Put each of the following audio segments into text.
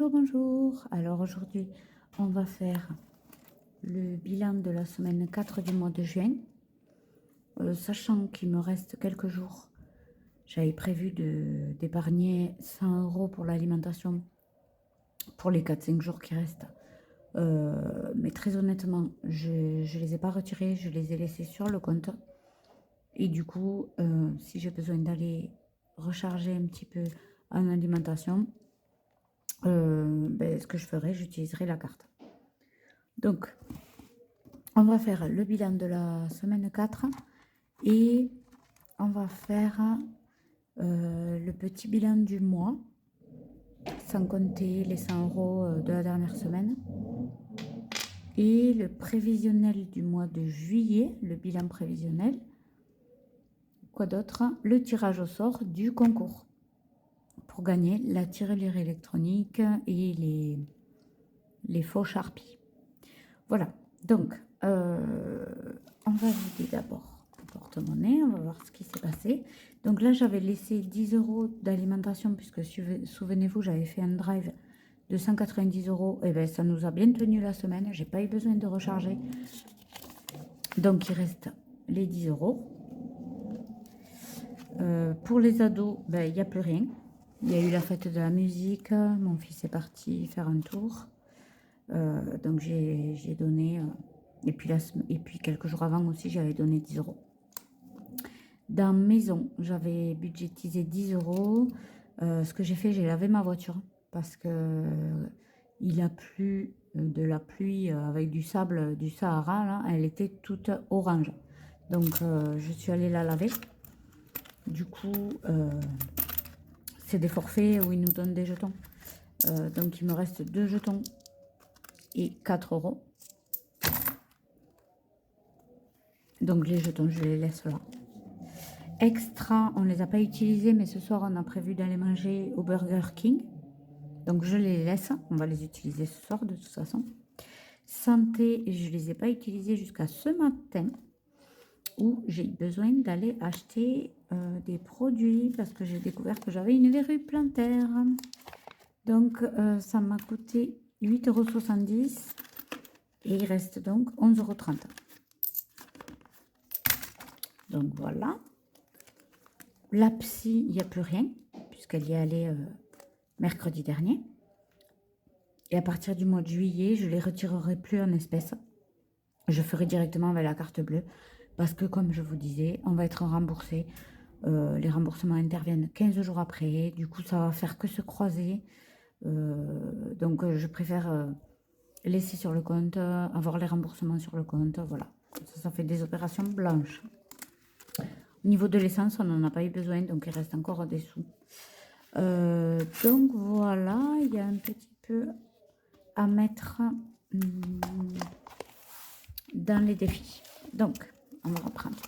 Bonjour, bonjour. Alors aujourd'hui, on va faire le bilan de la semaine 4 du mois de juin. Sachant qu'il me reste quelques jours, j'avais prévu d'épargner 100 € pour l'alimentation pour les 4-5 jours qui restent. Mais très honnêtement, je ne les ai pas retirés, je les ai laissés sur le compte. Et du coup, si j'ai besoin d'aller recharger un petit peu en alimentation, ce que je ferai, j'utiliserai la carte. Donc, on va faire le bilan de la semaine 4 et on va faire le petit bilan du mois, sans compter les 100 € de la dernière semaine. Et le prévisionnel du mois de juillet, le bilan prévisionnel. Quoi d'autre? Le tirage au sort du concours pour gagner la tirelire électronique et les faux Sharpie. Voilà, donc on va vider d'abord le porte-monnaie, on va voir ce qui s'est passé. Donc là, j'avais laissé 10 € d'alimentation, puisque souvenez-vous, j'avais fait un drive de 190 €. Et bien, ça nous a bien tenu la semaine, j'ai pas eu besoin de recharger. Donc, il reste les 10 €. Pour les ados, il n'y a plus rien. Il y a eu la fête de la musique, mon fils est parti faire un tour. Donc j'ai donné, et puis quelques jours avant aussi, j'avais donné 10 €. Dans maison, j'avais budgétisé 10 €. Ce que j'ai fait, j'ai lavé ma voiture parce que il a plu de la pluie avec du sable du Sahara, là, elle était toute orange. Donc je suis allée la laver. Du coup, c'est des forfaits où ils nous donnent des jetons. Donc il me reste 2 jetons et 4 €. Donc les jetons, je les laisse là. Extra, on ne les a pas utilisés, mais ce soir, on a prévu d'aller manger au Burger King. Donc je les laisse, on va les utiliser ce soir de toute façon. Santé, je ne les ai pas utilisés jusqu'à ce matin, où j'ai eu besoin d'aller acheter des produits, parce que j'ai découvert que j'avais une verrue plantaire. Donc ça m'a coûté 8,70 € et il reste donc 11,30 €. Donc voilà. La psy, il n'y a plus rien, puisqu'elle y est allée mercredi dernier. Et à partir du mois de juillet, je ne les retirerai plus en espèces. Je ferai directement avec la carte bleue, parce que comme je vous disais, on va être remboursé. Les remboursements interviennent 15 jours après. Du coup, ça va faire que se croiser. Donc, je préfère laisser sur le compte, avoir les remboursements sur le compte. Voilà, ça fait des opérations blanches. Au niveau de l'essence, on n'en a pas eu besoin, donc il reste encore des sous. Donc voilà, il y a un petit peu à mettre dans les défis. Donc, on va reprendre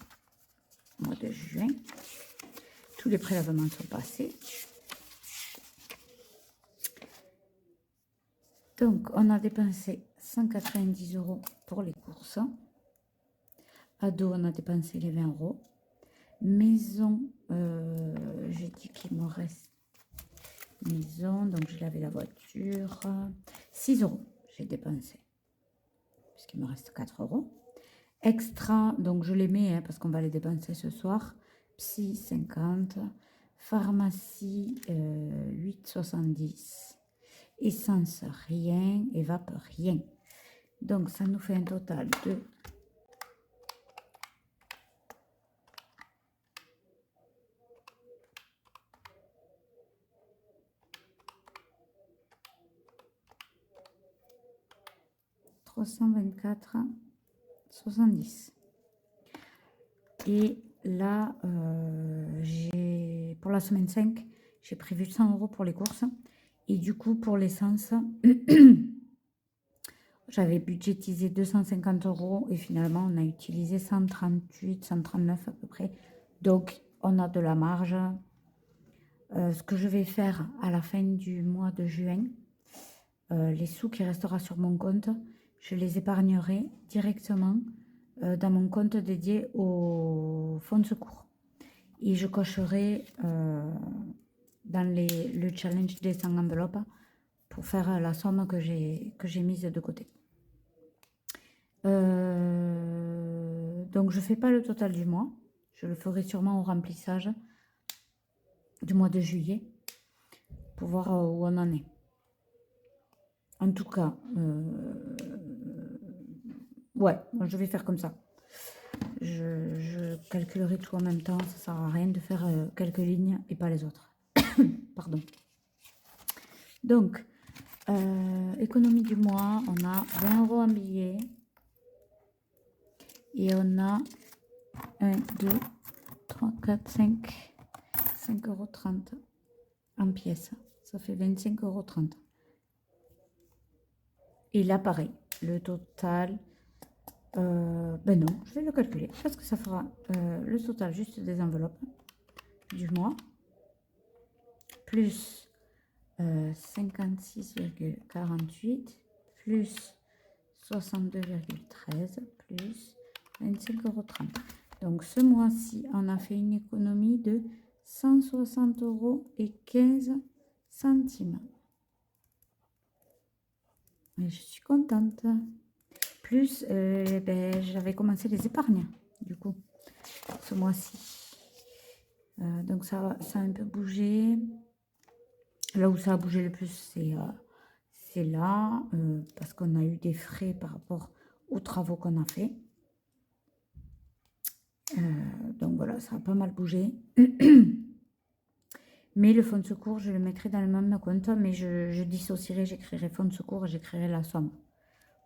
le mois de juin. Tous les prélèvements sont passés. Donc, on a dépensé 190 € pour les courses. Ado, on a dépensé les 20 €. Maison, j'ai dit qu'il me reste maison, donc je lavais la voiture. 6 € j'ai dépensé, puisqu'il me reste 4 €. Extra, donc je les mets parce qu'on va les dépenser ce soir. Psy 50, pharmacie 8,70, essence rien et vape rien. Donc ça nous fait un total de 324,70. Et là, pour la semaine 5, j'ai prévu 100 € pour les courses. Et du coup, pour l'essence, j'avais budgétisé 250 € et finalement, on a utilisé 138, 139 à peu près. Donc, on a de la marge. Ce que je vais faire à la fin du mois de juin, les sous qui restera sur mon compte, je les épargnerai directement dans mon compte dédié au fonds de secours. Et je cocherai dans le challenge des 100 enveloppes pour faire la somme que j'ai mise de côté. Donc, je ne fais pas le total du mois. Je le ferai sûrement au remplissage du mois de juillet pour voir où on en est. En tout cas, ouais, je vais faire comme ça. Je calculerai tout en même temps. Ça ne sert à rien de faire quelques lignes et pas les autres. Pardon. Donc, économie du mois, on a 20 € en billets. Et on a 1, 2, 3, 4, 5, 5,30 € en pièces. Ça fait 25,30 €. Et là, pareil, le total, ben non, je vais le calculer parce que ça fera le total juste des enveloppes du mois, plus 56,48, plus 62,13, plus 25,30 €. Donc ce mois-ci, on a fait une économie de 160,15 €. Et je suis contente. Plus, ben, j'avais commencé les épargnes, du coup, ce mois-ci. Donc ça a un peu bougé. Là où ça a bougé le plus, c'est là, parce qu'on a eu des frais par rapport aux travaux qu'on a fait. Donc voilà, ça a pas mal bougé. Mais le fonds de secours, je le mettrai dans le même compte, mais je dissocierai, j'écrirai fonds de secours et j'écrirai la somme.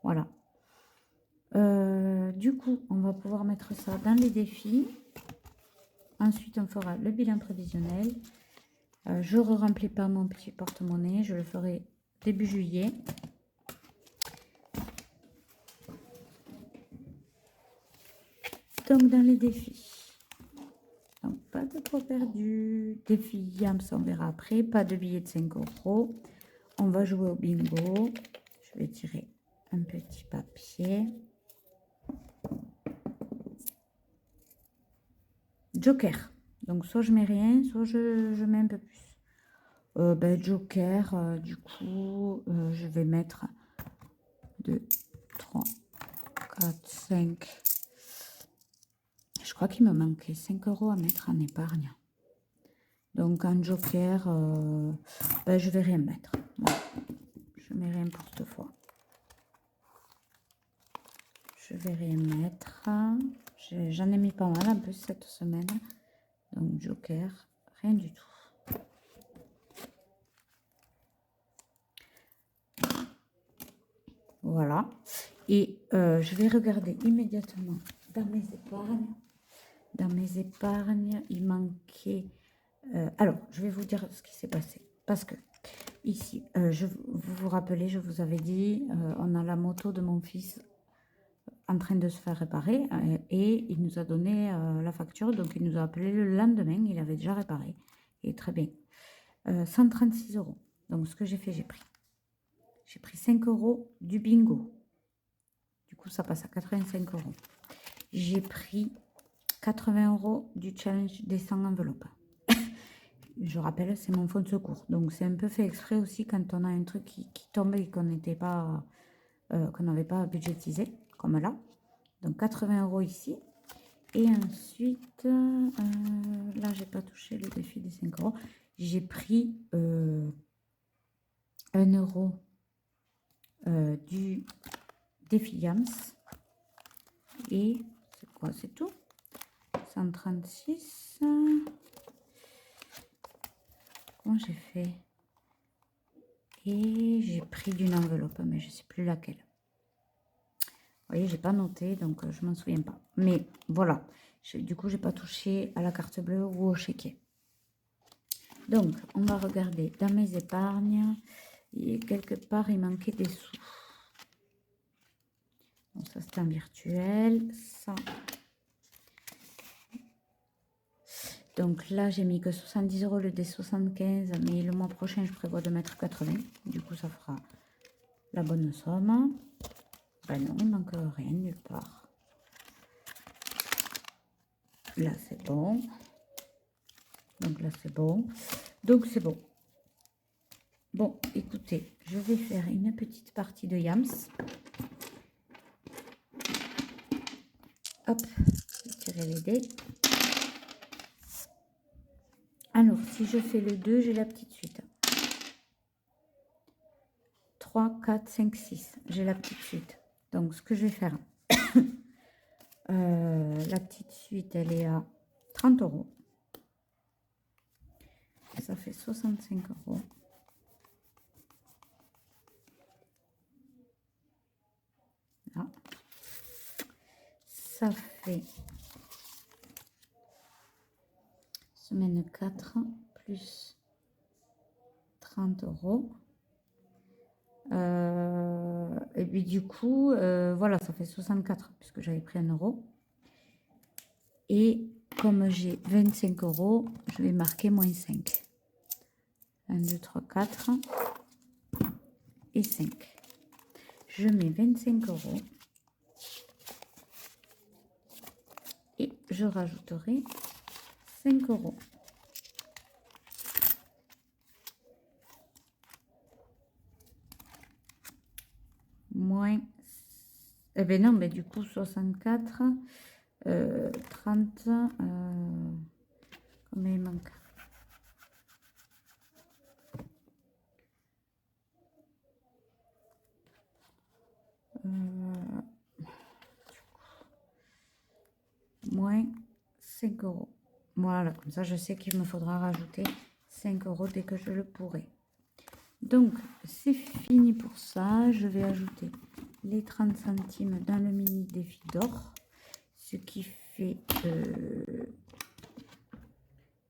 Voilà. Du coup, on va pouvoir mettre ça dans les défis. Ensuite, on fera le bilan prévisionnel. Je ne remplis pas mon petit porte-monnaie, je le ferai début juillet. Donc, dans les défis. Donc, pas de trop perdu. Défi Yams, on verra après. Pas de billets de 5 €. On va jouer au bingo. Je vais tirer un petit papier. Joker. Donc, soit je mets rien, soit je mets un peu plus. Ben, Joker, du coup, je vais mettre 2, 3, 4, 5. Je crois qu'il me manquait 5 € à mettre en épargne. Donc, en Joker, ben, je vais rien mettre. Voilà. Je mets rien pour cette fois. Je vais rien mettre. J'en ai mis pas mal en plus cette semaine. Donc, Joker, rien du tout. Voilà. Et je vais regarder immédiatement dans mes épargnes. Dans mes épargnes, il manquait... alors, je vais vous dire ce qui s'est passé. Parce que ici, vous vous rappelez, je vous avais dit, on a la moto de mon fils en train de se faire réparer et il nous a donné la facture. Donc, il nous a appelé le lendemain. Il avait déjà réparé. Et très bien. 136 €. Donc, ce que j'ai fait, j'ai pris 5 € du bingo. Du coup, ça passe à 85 €. J'ai pris 80 € du challenge des 100 enveloppes. Je rappelle, c'est mon fonds de secours. Donc, c'est un peu fait exprès aussi quand on a un truc qui tombe et qu'on n'avait pas budgétisé, comme là. Donc, 80 € ici. Et ensuite, là, j'ai pas touché le défi des 5 €. J'ai pris 1 € du défi Yams. Et c'est quoi? C'est tout. 136. Comment j'ai fait? Et j'ai pris d'une enveloppe, mais je ne sais plus laquelle. Vous voyez, j'ai pas noté, donc je m'en souviens pas. Mais voilà, du coup, j'ai pas touché à la carte bleue ou au chéquier. Donc, on va regarder dans mes épargnes. Et quelque part, il manquait des sous. Donc, ça, c'est un virtuel. Ça. Donc là, j'ai mis que 70 € le D75, mais le mois prochain, je prévois de mettre 80. Du coup, ça fera la bonne somme. Ben non, il manque rien nulle part. Là, c'est bon. Donc là, c'est bon. Donc, c'est bon. Bon, écoutez, je vais faire une petite partie de yams. Hop, je vais tirer les dés. Alors, si je fais le 2, j'ai la petite suite. 3, 4, 5, 6. J'ai la petite suite. Donc, ce que je vais faire, la petite suite, elle est à 30 €. Ça fait 65 €. Là. Ça fait semaine 4 plus 30 €. Et puis du coup, voilà, ça fait 64 puisque j'avais pris 1 €. Et comme j'ai 25 €, je vais marquer moins 5. 1, 2, 3, 4 et 5. Je mets 25 € et je rajouterai 5 €. Moins... Eh bien non, mais du coup 64, 30, combien il manque? Moins 5 €. Voilà, comme ça je sais qu'il me faudra rajouter 5 € dès que je le pourrai. Donc c'est fini pour ça. Je vais ajouter les 30 centimes dans le mini défi d'or, ce qui fait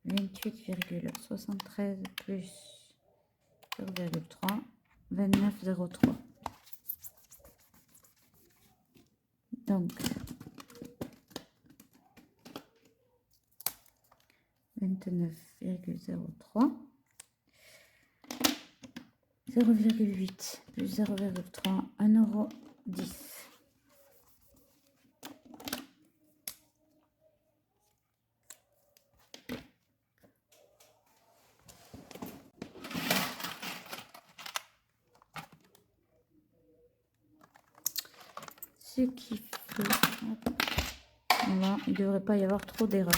28,73 plus 0,3, 29,03. Donc 29,03, 0,8 plus 0,3, 1,10 €. Ce qui fait... Voilà, il ne devrait pas y avoir trop d'erreurs.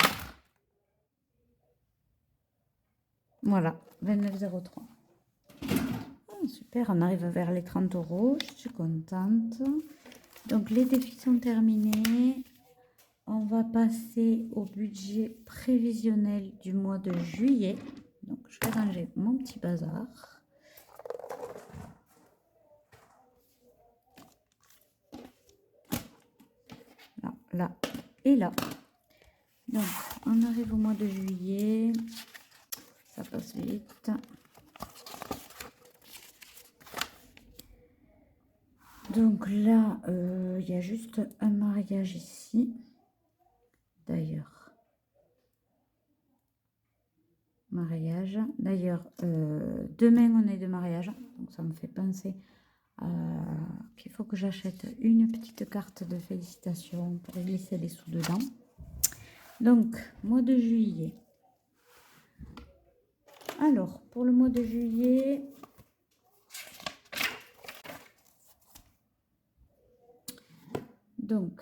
Voilà, 29,03. Super, on arrive vers les 30 €. Je suis contente. Donc, les défis sont terminés. On va passer au budget prévisionnel du mois de juillet. Donc, je vais ranger mon petit bazar. Là, là et là. Donc, on arrive au mois de juillet. Ça passe vite. Donc là, il y a juste un mariage ici. D'ailleurs, mariage. D'ailleurs, demain, on est de mariage. Donc, ça me fait penser qu'il faut que j'achète une petite carte de félicitations pour glisser les sous dedans. Donc, mois de juillet. Alors, pour le mois de juillet... Donc,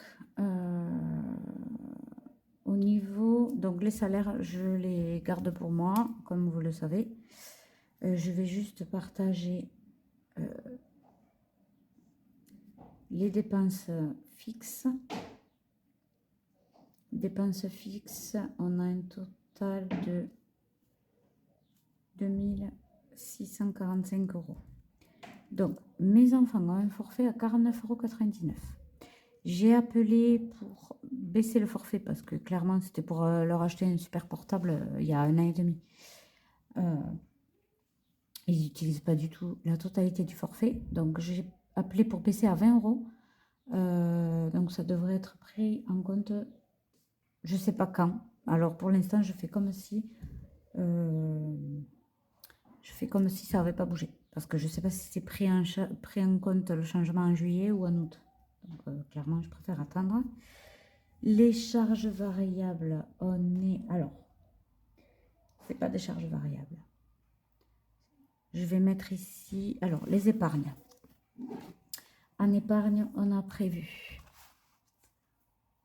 au niveau... Donc, les salaires, je les garde pour moi, comme vous le savez. Je vais juste partager les dépenses fixes. Dépenses fixes, on a un total de 2645 €. Donc, mes enfants ont un forfait à 49,99 €. J'ai appelé pour baisser le forfait parce que clairement, c'était pour leur acheter un super portable il y a 1 an et demi. Ils n'utilisent pas du tout la totalité du forfait. Donc, j'ai appelé pour baisser à 20 €. Donc, ça devrait être pris en compte, je ne sais pas quand. Alors, pour l'instant, je fais comme si ça n'avait pas bougé. Parce que je ne sais pas si c'est pris en compte le changement en juillet ou en août. Donc, clairement, je préfère attendre. Les charges variables, on est... Alors, c'est pas des charges variables. je vais mettre ici, alors les épargnes. En épargne, on a prévu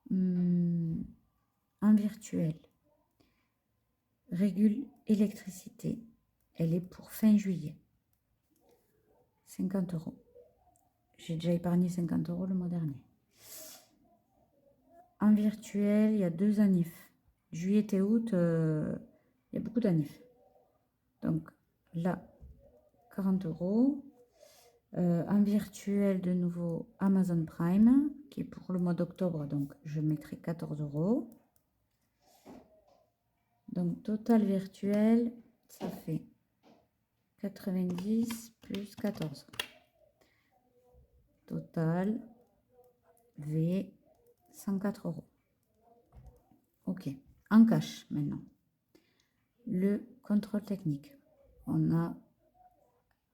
en virtuel, régule électricité, elle est pour fin juillet, 50 €. J'ai déjà épargné 50 € le mois dernier. En virtuel, il y a 2 anifs. Juillet et août, il y a beaucoup d'anifs. Donc là, 40 €. En virtuel, de nouveau, Amazon Prime, qui est pour le mois d'octobre, donc je mettrai 14 €. Donc, total virtuel, ça fait 90 plus 14. Total, V, 104 €. Ok, en cash maintenant. Le contrôle technique. On a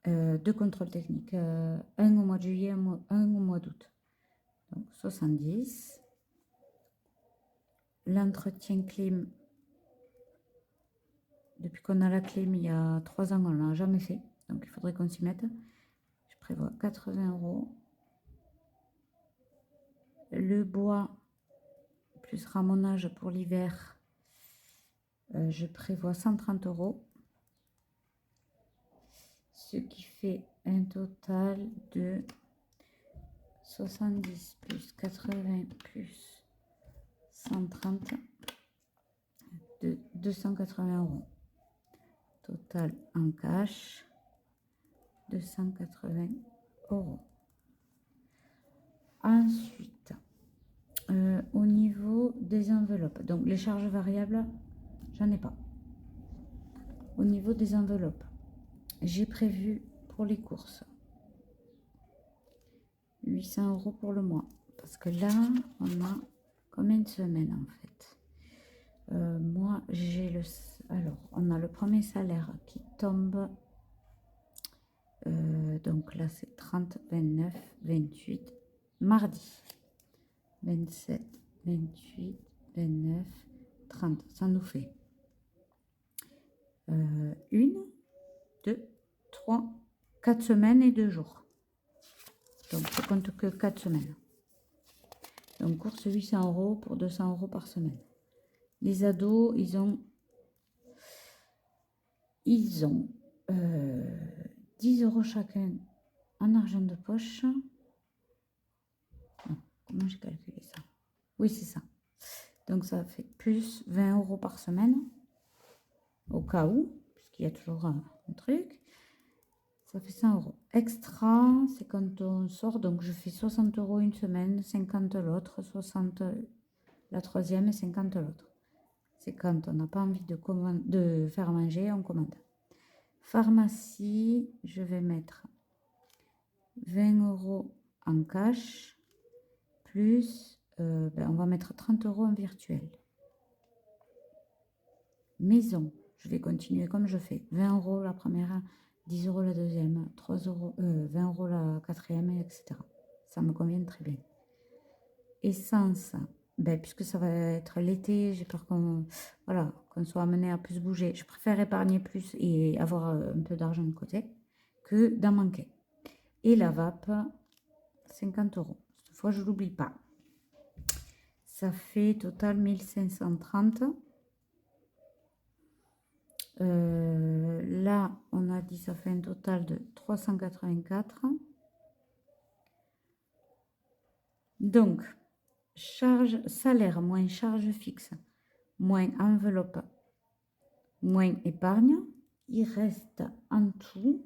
2 contrôles techniques. Un au mois de juillet, un au mois d'août. Donc 70. L'entretien clim. Depuis qu'on a la clim, il y a 3 ans, on ne l'a jamais fait. Donc il faudrait qu'on s'y mette. Je prévois 80 €. Le bois plus ramonage pour l'hiver, je prévois 130 €. Ce qui fait un total de 70 plus 80 plus 130 de 280 €. Total en cash, 280 €. Ensuite, au niveau des enveloppes, donc les charges variables, j'en ai pas. Au niveau des enveloppes, j'ai prévu pour les courses 800 € pour le mois. Parce que là, on a combien de semaines en fait? Moi, j'ai le... Alors, on a le premier salaire qui tombe. Donc là, c'est 30, 29, 28. Mardi. 27, 28, 29, 30. Ça nous fait 1, 2, 3, 4 semaines et 2 jours. Donc, je compte que 4 semaines. Donc, course 800 € pour 200 € par semaine. Les ados, ils ont 10 € chacun en argent de poche. Non, comment j'ai calculé ça? Oui, c'est ça. Donc, ça fait plus 20 € par semaine. Au cas où, puisqu'il y a toujours un truc. Ça fait 100 €. Extra, c'est quand on sort. Donc, je fais 60 € une semaine, 50 l'autre, 60 la troisième et 50 l'autre. C'est quand on n'a pas envie de faire manger, on commande. Pharmacie, je vais mettre 20 € en cash, plus, on va mettre 30 € en virtuel. Maison, je vais continuer comme je fais. 20 € la première, 10 € la deuxième, 3 €, 20 € la quatrième, etc. Ça me convient très bien. Essence, puisque ça va être l'été, j'ai peur qu'on soit amené à plus bouger. Je préfère épargner plus et avoir un peu d'argent de côté que d'en manquer. Et la vape, 50 €. Cette fois, je ne l'oublie pas. Ça fait total 1530. Là, on a dit ça fait un total de 384. Donc, charge salaire moins charge fixe, moins enveloppe, moins épargne. Il reste en tout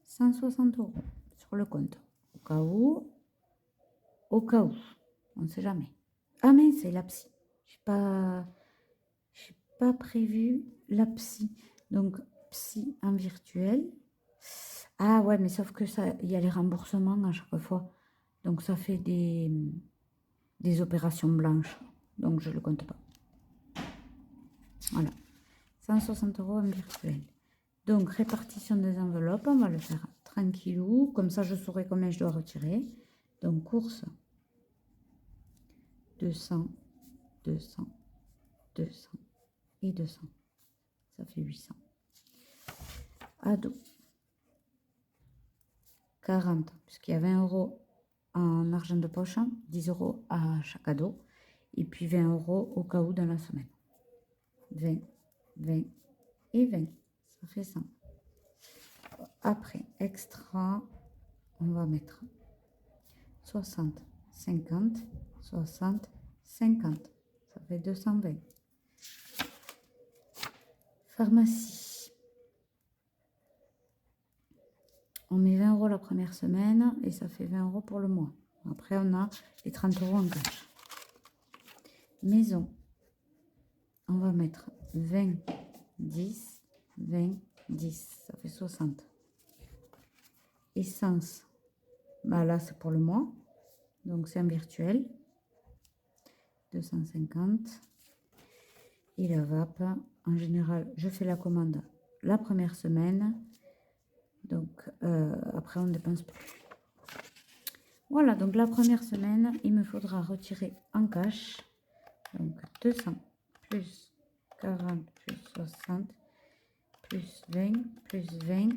160 € sur le compte. Au cas où, on ne sait jamais. Ah mais c'est la psy. Je n'ai pas prévu la psy. Donc, psy en virtuel. Ah ouais, mais sauf que ça, il y a les remboursements à chaque fois. Donc, ça fait des opérations blanches. Donc, je ne le compte pas. Voilà. 160 € en virtuel. Donc, répartition des enveloppes, on va le faire tranquillou. Comme ça, je saurai combien je dois retirer. Donc, course. 200, 200, 200 et 200. Ça fait 800. ado. 40, puisqu'il y a 20 € en argent de poche, 10 € à chaque ado, et puis 20 € au cas où dans la semaine. 20, 20 et 20, ça fait 100. Après, extra, on va mettre 60, 50, 60, 50. Ça fait 220. Pharmacie. On met 20 € la première semaine et ça fait 20 € pour le mois. Après, on a les 30 € en cash. Maison. On va mettre 20, 10, 20, 10. Ça fait 60. Essence. Bah là, c'est pour le mois. Donc, c'est un virtuel. 250. Et la vape, en général, je fais la commande la première semaine. Donc, après, on ne dépense plus. Voilà, donc la première semaine, il me faudra retirer en cash. Donc, 200 plus 40 plus 60 plus 20 plus 20.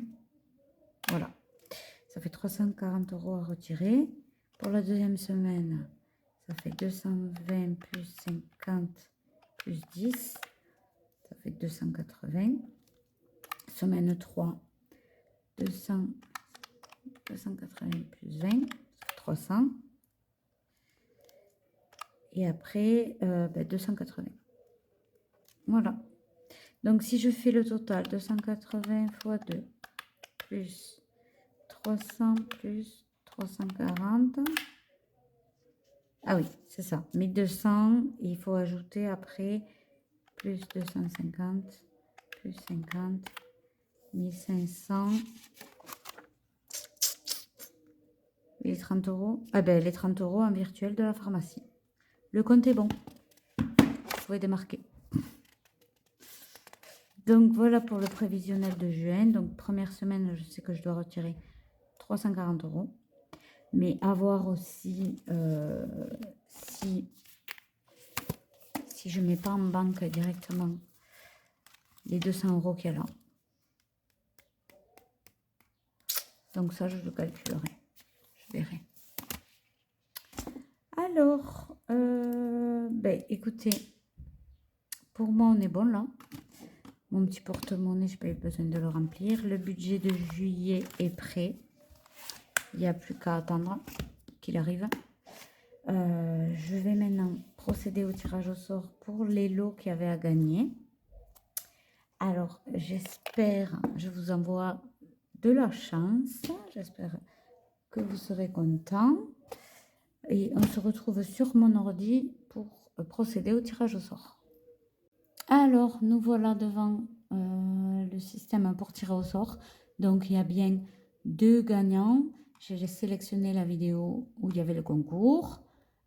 Voilà. Ça fait 340 € à retirer. Pour la deuxième semaine, ça fait 220 plus 50 plus 10. Ça fait 280. Semaine 3, 280 plus 20, 300. Et après, 280. Voilà. Donc, si je fais le total, 280 fois 2, plus 300 plus 340. Ah oui, c'est ça. 1200, il faut ajouter après, plus 250, plus 50, 1500. Les 30 €. Ah ben, les 30 € en virtuel de la pharmacie. Le compte est bon. Vous pouvez démarquer. Donc, voilà pour le prévisionnel de juin. Donc, première semaine, je sais que je dois retirer 340 €. Mais à voir aussi si je ne mets pas en banque directement les 200 € qu'il y a là. Donc, ça, je le calculerai. Je verrai. Alors, écoutez, pour moi, on est bon là. Mon petit porte-monnaie, je n'ai pas eu besoin de le remplir. Le budget de juillet est prêt. Il n'y a plus qu'à attendre qu'il arrive. Je vais maintenant procéder au tirage au sort pour les lots qu'il y avait à gagner. Alors, j'espère, je vous envoie de la chance. J'espère que vous serez contents. Et on se retrouve sur mon ordi pour procéder au tirage au sort. Alors, nous voilà devant le système pour tirer au sort. Donc, il y a bien 2 gagnants. J'ai sélectionné la vidéo où il y avait le concours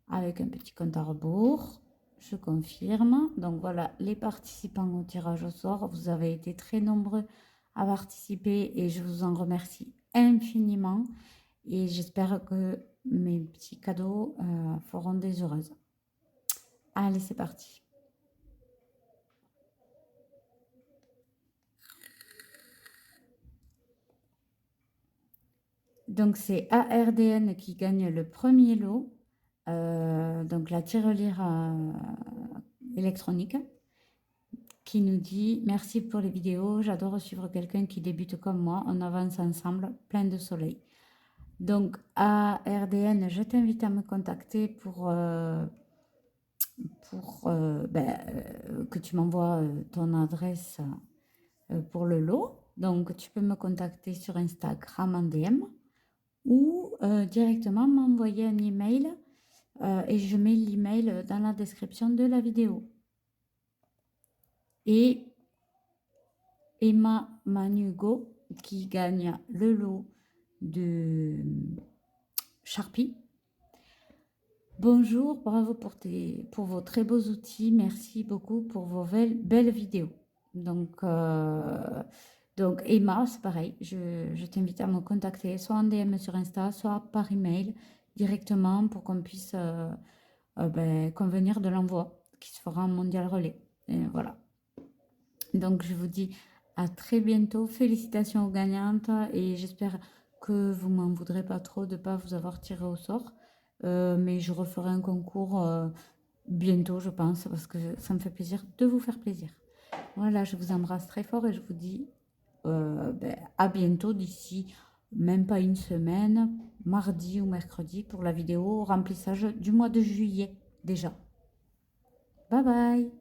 avec un petit compte à rebours. Je confirme. Donc, voilà les participants au tirage au sort. Vous avez été très nombreux à participer et je vous en remercie infiniment. Et j'espère que mes petits cadeaux feront des heureuses. Allez, c'est parti. Donc, c'est ARDN qui gagne le premier lot. Donc, la tirelire électronique qui nous dit « Merci pour les vidéos. J'adore suivre quelqu'un qui débute comme moi. On avance ensemble, plein de soleil. » Donc, ARDN, je t'invite à me contacter pour que tu m'envoies ton adresse pour le lot. Donc, tu peux me contacter sur Instagram en DM ou directement m'envoyer un email et je mets l'email dans la description de la vidéo. Et Emma Manugo qui gagne le lot de Sharpie. Bonjour, bravo pour vos très beaux outils. Merci beaucoup pour vos belles vidéos. Donc Emma, c'est pareil. Je t'invite à me contacter soit en DM sur Insta, soit par email directement pour qu'on puisse convenir de l'envoi qui se fera en mondial relais. Et voilà. Donc je vous dis À très bientôt. Félicitations aux gagnantes et j'espère que vous m'en voudrez pas trop de ne pas vous avoir tiré au sort. Mais je referai un concours bientôt, je pense, parce que ça me fait plaisir de vous faire plaisir. Voilà, je vous embrasse très fort et je vous dis à bientôt d'ici même pas une semaine, mardi ou mercredi pour la vidéo remplissage du mois de juillet déjà. Bye bye!